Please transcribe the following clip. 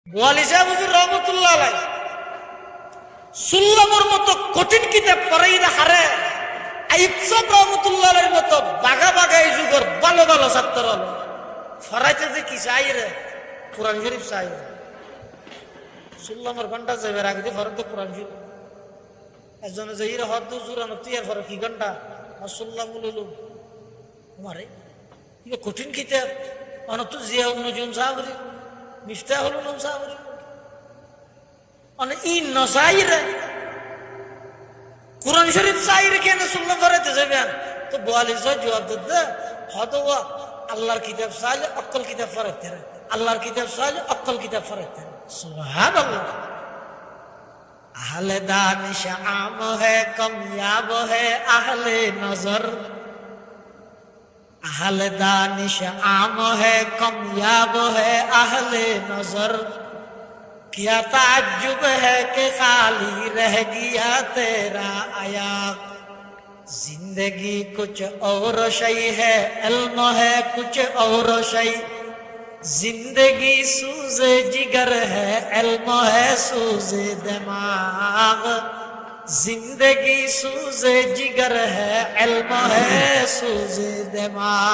ওয়ালি সাহেব হুজুর রহমতুল্লাহ আলাইহ সুল্লামর মতো কঠিন কিতাব পড়াই না হারে আইব সব রহমতুল্লাহ আলাইহির মতো বাগা বাগা এই যুগের ভালো ভালো ছাত্র হলো ফরাইতে যে কি চাই রে কোরআন শরীফ চাই সুল্লামর ঘন্টা যাবে আগে যে ফরক কোরআন শরীফ একজনে যে ইরে হদ জুরানো তুই আর ফরক কি ঘন্টা আর সুল্লাম লুলু মারে কি কঠিন কিতাব অনত জিয়া নজুম সাহাবরি মিফতাহুল উলুম সাহাবরি অনেক ই নসাইরে কোরআন শরীফ সাইরে কেন সুন্নাহ পড়াইতে যাবেন তো বোয়ালি জবাব দিতে হয়তো আল্লাহর কিতাব চাইলে অক্কল কিতাব পড়াইতে আল্লাহর কিতাব চাইলে অক্কল কিতাব পড়াইতে সুবহানাল্লাহ আহলে দানিশ আম হে কামিয়াব হে আহলে নজর अहले दानिश आम है कमयाब है अहले नजर क्या ताज्जुब है कि खाली रह गया तेरा आया जिंदगी कुछ और शई है इल्म है कुछ और शई जिंदगी सूज़े जिगर है इल्म है सूज़े दिमाग जिंदगी सूज़े जिगर है इल्म है सूज़े दिमाग